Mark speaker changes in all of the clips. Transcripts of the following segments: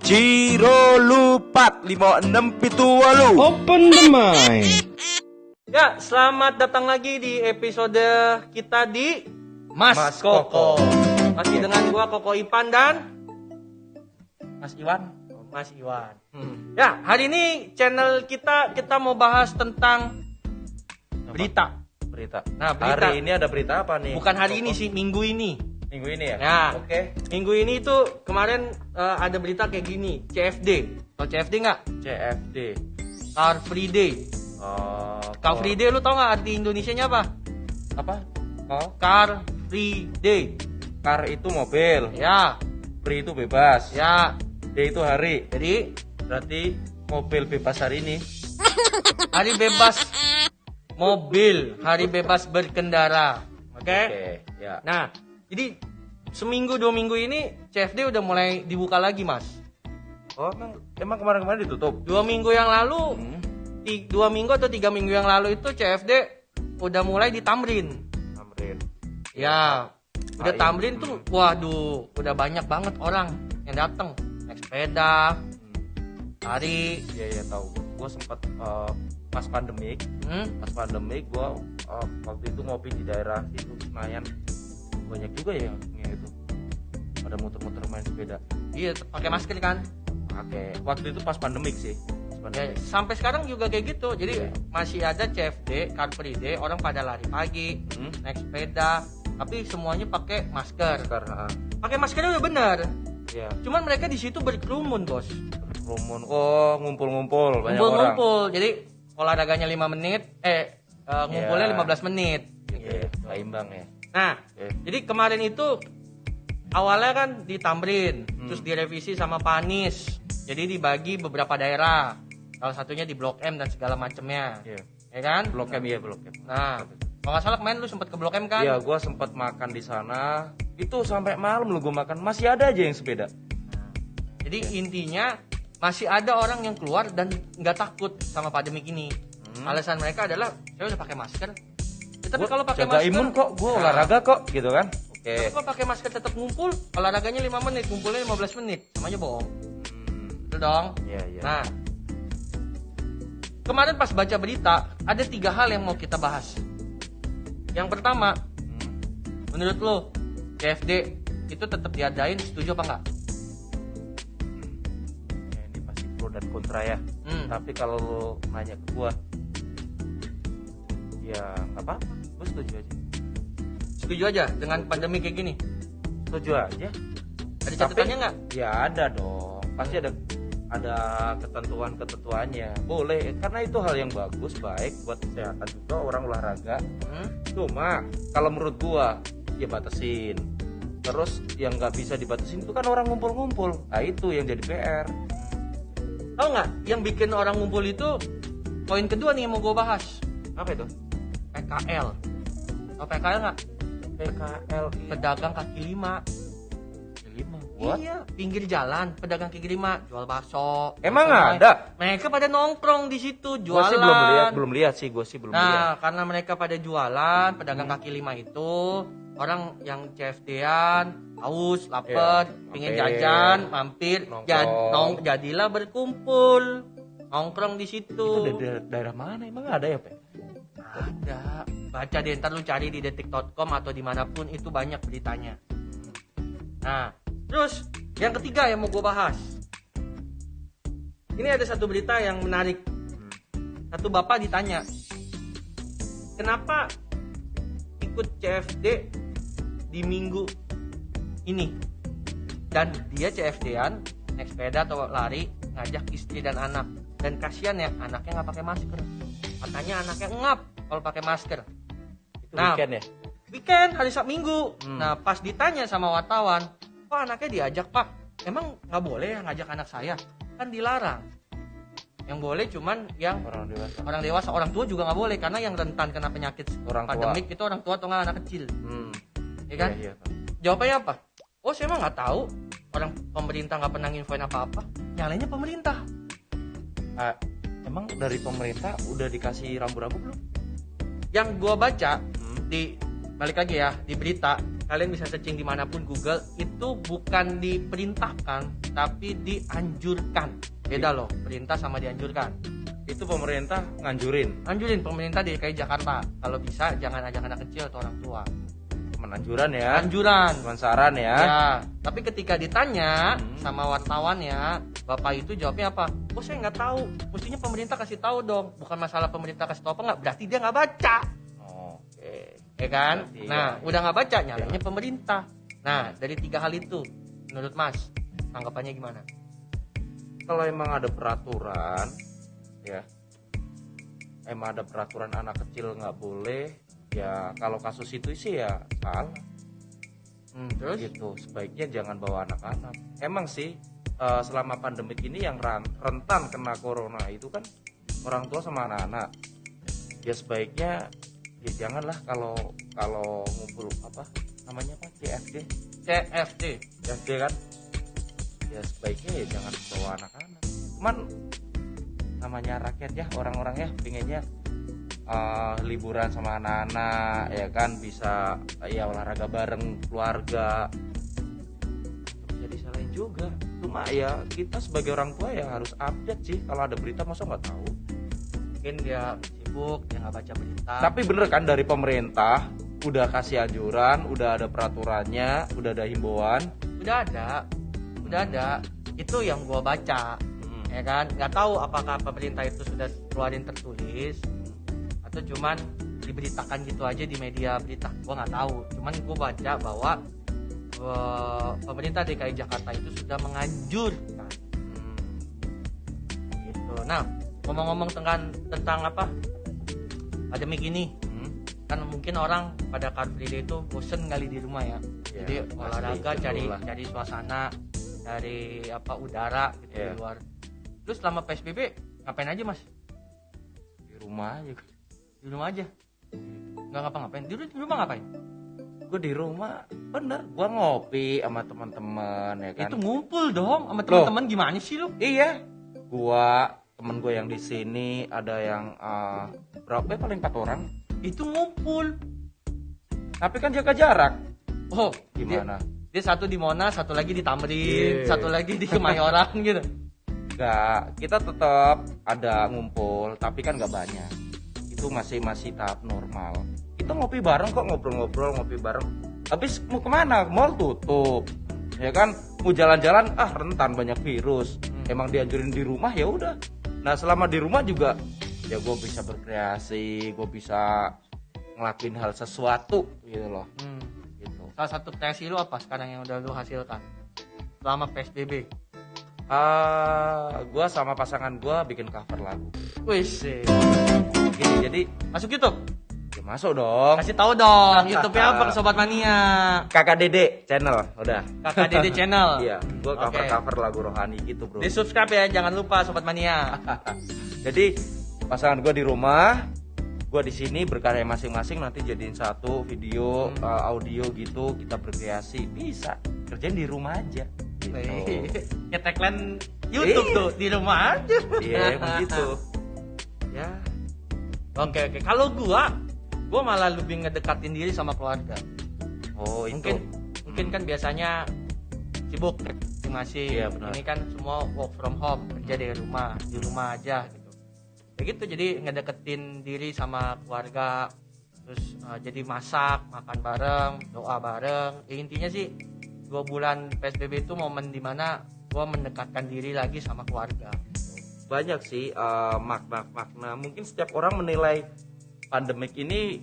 Speaker 1: Ciro lupat 5678.
Speaker 2: Open the mind.
Speaker 3: Ya, selamat datang lagi di episode kita di Mas Koko. Masih dengan gua Koko Ipan dan Mas Iwan. Mas Iwan. Ya, hari ini channel kita mau bahas tentang berita. Nah, berita.
Speaker 1: Hari ini ada berita apa nih?
Speaker 3: Bukan hari ini sih, minggu ini.
Speaker 1: Minggu ini ya?
Speaker 3: Ya.
Speaker 1: Oke.
Speaker 3: Minggu ini tuh kemarin ada berita kayak gini, CFD. Tau CFD nggak?
Speaker 1: CFD.
Speaker 3: Car Free Day. Car Free Day lu tau nggak arti Indonesianya apa?
Speaker 1: Apa? Oh,
Speaker 3: Car Free Day.
Speaker 1: car itu mobil,
Speaker 3: Ya,
Speaker 1: free itu bebas.
Speaker 3: ya.
Speaker 1: Day itu hari.
Speaker 3: Jadi
Speaker 1: Berarti mobil bebas hari ini.
Speaker 3: hari bebas mobil, hari bebas berkendara. Oke?
Speaker 1: Ya.
Speaker 3: Nah, jadi seminggu 2 minggu ini CFD udah mulai dibuka lagi, Mas.
Speaker 1: Oh, emang kemarin-kemarin ditutup?
Speaker 3: 2 minggu yang lalu, 2 minggu atau 3 minggu yang lalu itu CFD udah mulai di Tamrin.
Speaker 1: Tamrin.
Speaker 3: Ya, udah
Speaker 1: Iya.
Speaker 3: Tamrin tuh, waduh, udah banyak banget orang yang datang naik sepeda, lari.
Speaker 1: Iya, tahu. Gua sempat pas pandemik, gua waktu itu ngopi di daerah situ Senayan. Banyak juga ya yang itu. Pada muter-muter main sepeda.
Speaker 3: Iya, pakai masker kan?
Speaker 1: Pakai. Waktu itu pas pandemik sih. Pas
Speaker 3: Ya,
Speaker 1: pandemik.
Speaker 3: sampai sekarang juga kayak gitu. Jadi
Speaker 1: Iya.
Speaker 3: masih ada CFD, Car Free Day, orang pada lari pagi, naik sepeda, tapi semuanya pakai masker.
Speaker 1: Karena
Speaker 3: Pakai maskernya udah bener.
Speaker 1: ya
Speaker 3: Cuman mereka di situ berkerumun, Bos.
Speaker 1: kerumun. Oh, ngumpul-ngumpul banyak orang.
Speaker 3: Ngumpul-ngumpul. Jadi olahraganya 5 menit, ngumpulnya
Speaker 1: Iya.
Speaker 3: 15 menit.
Speaker 1: Iya, nggak imbang ya.
Speaker 3: Nah,
Speaker 1: Oke.
Speaker 3: jadi kemarin itu awalnya kan di Tamrin, terus direvisi sama Pak Anies. Jadi dibagi beberapa daerah. Salah satunya di Blok M dan segala macamnya.
Speaker 1: Iya.
Speaker 3: Ya kan?
Speaker 1: Blok M ya, Blok M.
Speaker 3: Nah, kalau nggak salah kemarin lu sempet ke Blok M kan?
Speaker 1: Iya, gua sempat makan di sana. Itu sampai malam lu gua makan, masih ada aja yang sepeda.
Speaker 3: Jadi intinya masih ada orang yang keluar dan nggak takut sama pandemik ini. Alasan mereka adalah saya udah pakai masker. Ya, tapi
Speaker 1: Gua
Speaker 3: kalau pakai
Speaker 1: jaga
Speaker 3: masker
Speaker 1: imun kok, gua
Speaker 3: Nah,
Speaker 1: olahraga kok, gitu kan? Oke.
Speaker 3: Kalau pakai masker tetap ngumpul, olahraganya 5 menit, ngumpulnya 15 menit. Sama aja bohong. Betul dong?
Speaker 1: Iya.
Speaker 3: Nah, kemarin pas baca berita, ada 3 hal yang mau kita bahas. Yang pertama, menurut lo, CFD itu tetap diadain, setuju apa enggak?
Speaker 1: Ya, ini pasti pro dan kontra ya. Tapi kalau lo nanya ke gua, ya nggak apa-apa, gua setuju aja.
Speaker 3: Setuju aja dengan pandemi kayak gini?
Speaker 1: Setuju aja.
Speaker 3: Ada catatannya nggak?
Speaker 1: Ya ada dong, pasti ada ketentuannya. Boleh, karena itu hal yang bagus, baik buat kesehatan juga orang olahraga. Cuma kalau menurut gua ya batasin. Terus yang nggak bisa dibatasin itu kan orang ngumpul-ngumpul. Nah itu yang jadi PR.
Speaker 3: Tahu nggak? Yang bikin orang ngumpul itu poin kedua nih yang mau gue bahas.
Speaker 1: Apa itu?
Speaker 3: PKL. Tahu PKL nggak?
Speaker 1: PKL
Speaker 3: Pedagang kaki lima.
Speaker 1: 5. What?
Speaker 3: Iya, pinggir jalan, pedagang kaki lima, jual bakso.
Speaker 1: Emang
Speaker 3: somai.
Speaker 1: ada?
Speaker 3: Mereka pada nongkrong di situ,
Speaker 1: Gua
Speaker 3: jualan.
Speaker 1: sih belum lihat sih, gua sih belum lihat.
Speaker 3: Nah, karena mereka pada jualan, pedagang kaki lima itu, orang yang CFD-an, haus, lapar,
Speaker 1: Iya,
Speaker 3: pingin
Speaker 1: mampir,
Speaker 3: jajan, mampir,
Speaker 1: nongkrong.
Speaker 3: jadilah berkumpul, nongkrong di situ.
Speaker 1: Itu daerah mana? Emang ada ya, Pak?
Speaker 3: Ada, baca deh, ntar lu cari di detik.com atau dimanapun, itu banyak beritanya. Nah, terus yang ketiga yang mau gue bahas, ini ada satu berita yang menarik. Satu bapak ditanya, kenapa ikut CFD di minggu ini? Dan dia CFD-an naik sepeda atau lari, ngajak istri dan anak. Dan kasihan ya, anaknya nggak pakai masker. Katanya anaknya ngap kalau pakai masker.
Speaker 1: Itu
Speaker 3: Nah,
Speaker 1: weekend ya?
Speaker 3: Weekend, hari Sabtu Minggu. Nah, pas ditanya sama wartawan, kok anaknya diajak, Pak? Emang nggak boleh ya ngajak anak saya? Kan dilarang. Yang boleh cuman yang
Speaker 1: Orang dewasa.
Speaker 3: orang tua juga nggak boleh, karena yang rentan kena penyakit
Speaker 1: Orang tua.
Speaker 3: pandemik itu orang tua atau nggak anak kecil. Ya kan?
Speaker 1: Iya.
Speaker 3: Jawabannya apa? Oh, saya emang nggak tahu. Orang pemerintah nggak pernah nginfoin apa-apa. Nyalainnya pemerintah.
Speaker 1: Emang dari pemerintah udah dikasih rambu-rambu belum?
Speaker 3: Yang gua baca di balik lagi ya di berita, kalian bisa searching dimanapun Google, itu bukan diperintahkan tapi dianjurkan. Beda loh, perintah sama dianjurkan.
Speaker 1: Itu pemerintah nganjurin.
Speaker 3: Anjurin pemerintah DKI Jakarta, kalau bisa jangan ajak anak kecil atau orang tua.
Speaker 1: Cuman anjuran ya.
Speaker 3: Anjuran.
Speaker 1: Cuman saran ya.
Speaker 3: Ya, tapi ketika ditanya sama wartawan ya, bapak itu jawabnya apa? Oh saya nggak tahu. Mestinya pemerintah kasih tahu dong. Bukan masalah pemerintah kasih tahu apa nggak, berarti dia nggak baca.
Speaker 1: Oke.
Speaker 3: Ya kan?
Speaker 1: Berarti
Speaker 3: Nah,
Speaker 1: ya.
Speaker 3: udah nggak baca, nyalanya pemerintah. Nah, dari 3 hal itu, menurut Mas, tanggapannya gimana?
Speaker 1: Kalau emang ada peraturan, ya, emang ada peraturan anak kecil nggak boleh, ya kalau kasus itu sih ya salah.
Speaker 3: Terus?
Speaker 1: Gitu, sebaiknya jangan bawa anak-anak. Emang sih selama pandemik ini yang rentan kena corona itu kan orang tua sama anak-anak. Ya sebaiknya ya janganlah kalau ngumpul apa namanya apa CFD kan, ya sebaiknya ya jangan bawa anak-anak. Cuman namanya rakyat ya, orang-orang ya pengennya liburan sama anak-anak ya kan, bisa ya olahraga bareng keluarga. Jadi salahin juga. Cuma ya kita sebagai orang tua ya harus update sih, kalau ada berita masa nggak tahu.
Speaker 3: Mungkin dia sibuk, dia nggak baca berita.
Speaker 1: Tapi bener kan dari pemerintah udah kasih anjuran, udah ada peraturannya, udah ada himbauan.
Speaker 3: Udah ada. Itu yang gua baca. Ya kan? Nggak tahu apakah pemerintah itu sudah keluarin tertulis atau cuman diberitakan gitu aja di media berita. Gua nggak tahu. Cuman gua baca bahwa pemerintah DKI Jakarta itu sudah menganjurkan. Gitu. Nah, ngomong-ngomong tentang apa? Pandemik ini. Kan mungkin orang pada Car Free Day itu bosen kali di rumah ya.
Speaker 1: Ya,
Speaker 3: Jadi
Speaker 1: pasti,
Speaker 3: olahraga,
Speaker 1: betul lah.
Speaker 3: cari suasana, cari apa udara gitu
Speaker 1: Ya.
Speaker 3: di luar. Terus selama PSBB ngapain aja Mas?
Speaker 1: Di rumah aja.
Speaker 3: Di rumah aja. Nggak ngapa-ngapain. Di rumah ngapain?
Speaker 1: Gue di rumah bener, gue ngopi sama teman-teman ya kan.
Speaker 3: Itu ngumpul dong sama teman-teman, gimana sih lu?
Speaker 1: Iya, gua temen gue yang di sini ada yang berapa ya, paling 4 orang.
Speaker 3: Itu ngumpul.
Speaker 1: Tapi kan jaga jarak.
Speaker 3: Oh,
Speaker 1: Gimana?
Speaker 3: Dia satu di Monas, satu lagi di Tamrin,
Speaker 1: Iya.
Speaker 3: satu lagi di Kemayoran gitu.
Speaker 1: Enggak, kita tetap ada ngumpul, tapi kan nggak banyak. Itu masih tahap normal. Kita ngopi bareng kok, ngobrol-ngobrol, ngopi bareng. Habis mau kemana? Mall tutup. Ya kan, mau jalan-jalan rentan banyak virus. Emang dianjurin di rumah ya udah. Nah selama di rumah juga ya gue bisa berkreasi, gue bisa ngelakuin hal sesuatu gitu loh. Gitu.
Speaker 3: Salah satu kreasi lu apa sekarang yang udah lu hasilkan selama PSBB?
Speaker 1: Gue sama pasangan gue bikin cover lagu.
Speaker 3: Wis,
Speaker 1: Gini, jadi
Speaker 3: masuk YouTube.
Speaker 1: ya masuk dong.
Speaker 3: Kasih tahu dong, YouTube-nya apa Sobat Mania?
Speaker 1: Kakak Dede channel, udah.
Speaker 3: Kakak Dede Channel.
Speaker 1: Iya, gue
Speaker 3: Oke.
Speaker 1: cover lagu rohani gitu bro.
Speaker 3: Di subscribe ya, jangan lupa Sobat Mania.
Speaker 1: Jadi pasangan gue di rumah, gue di sini berkarya masing-masing, nanti jadiin satu video audio gitu, kita berkreasi, bisa kerjain di rumah aja. Gitu.
Speaker 3: Kayak tagline YouTube
Speaker 1: Iya.
Speaker 3: tuh, di rumah aja.
Speaker 1: Iya, begitu. Ya,
Speaker 3: Oke. Kalau gua malah lebih ngedekatin diri sama keluarga.
Speaker 1: oh itu.
Speaker 3: Mungkin kan biasanya sibuk masing-masing.
Speaker 1: Iya, benar.
Speaker 3: Ini kan semua work from home, kerja dari rumah, di rumah aja gitu. Begitu, jadi ngedeketin diri sama keluarga, terus jadi masak, makan bareng, doa bareng. Ya, intinya sih 2 bulan PSBB itu momen dimana gua mendekatkan diri lagi sama keluarga.
Speaker 1: Banyak sih makna. Mungkin setiap orang menilai pandemik ini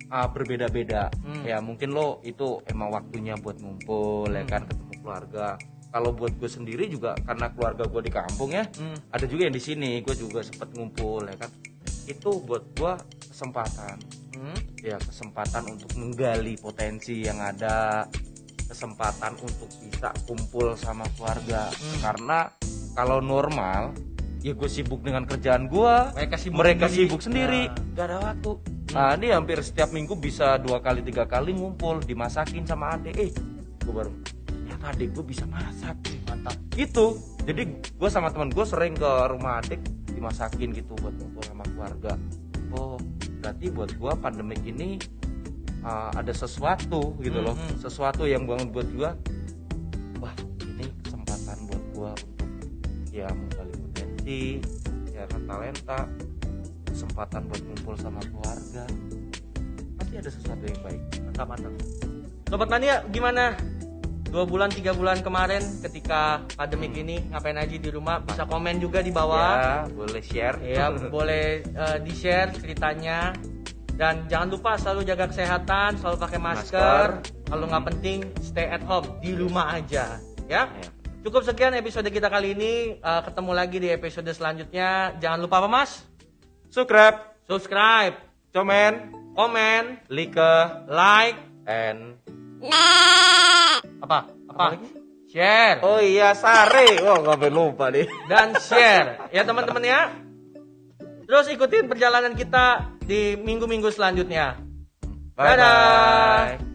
Speaker 1: berbeda-beda. Ya mungkin lo itu emang waktunya buat ngumpul ya kan, ketemu keluarga. Kalau buat gue sendiri juga karena keluarga gue di kampung ya, ada juga yang di sini, gue juga sempet ngumpul ya kan. Itu buat gue kesempatan. Ya kesempatan untuk menggali potensi yang ada, kesempatan untuk bisa kumpul sama keluarga. Karena kalau normal ya gue sibuk dengan kerjaan gue, mereka sibuk sendiri, gak ada waktu. Nah ini hampir setiap minggu bisa 2 kali 3 kali ngumpul, dimasakin sama adik. Gue baru ternyata adik gue bisa masak, mantap gitu. Jadi gue sama teman gue sering ke rumah adik, dimasakin gitu buat ngumpul sama keluarga. Oh berarti buat gue pandemik ini ada sesuatu gitu loh, sesuatu yang bangun buat gua, wah ini kesempatan buat gua untuk ya menggali potensi, ya talenta, kesempatan buat ngumpul sama keluarga, pasti ada sesuatu yang baik.
Speaker 3: Mantap. Sobat Mania, gimana? 2 bulan 3 bulan kemarin ketika pandemik ini ngapain aja di rumah? Bisa komen juga di bawah.
Speaker 1: Ya, boleh share.
Speaker 3: Ya, boleh di-share ceritanya. Dan jangan lupa selalu jaga kesehatan, selalu pakai masker. Kalau nggak penting, stay at home, di rumah aja. Ya.
Speaker 1: Ya.
Speaker 3: Cukup sekian episode kita kali ini. Ketemu lagi di episode selanjutnya. Jangan lupa apa, Mas? Subscribe, komen,
Speaker 1: like,
Speaker 3: like,
Speaker 1: and
Speaker 3: apa
Speaker 1: lagi?
Speaker 3: Share.
Speaker 1: Oh iya, sare. Oh, nggak lupa deh.
Speaker 3: Dan share ya teman-teman ya. Terus ikutin perjalanan kita di minggu-minggu selanjutnya.
Speaker 1: Bye.
Speaker 3: Dadah.